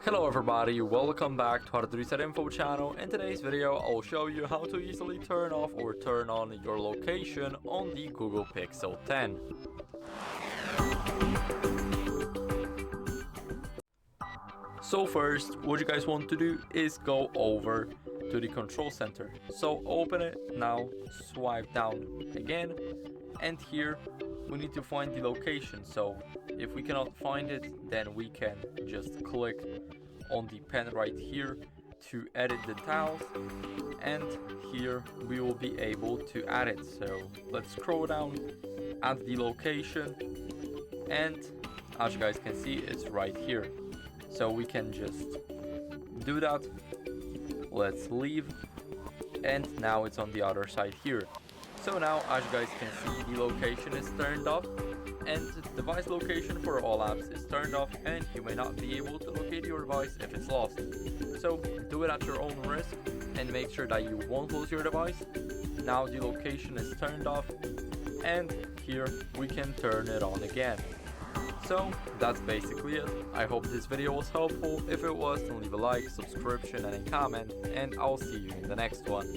Hello everybody, welcome back to HardReset.Info channel. In today's video, I'll show you how to easily turn off or turn on your location on the Google Pixel 10. So first, what you guys want to do is go over to the control center. So open it now, swipe down again, and here we need to find the location. So if we cannot find it, then we can just click on the pen right here to edit the tiles, and here we will be able to add it. So let's scroll down, add the location, and as you guys can see, it's right here. So we can just do that. Let's leave, and now it's on the other side here. So now, as you guys can see, the location is turned off, and device location for all apps is turned off, and you may not be able to locate your device if it's lost. So do it at your own risk and make sure that you won't lose your device. Now the location is turned off, and here we can turn it on again. So that's basically it. I hope this video was helpful. If it was, then leave a like, subscription, and a comment, and I'll see you in the next one.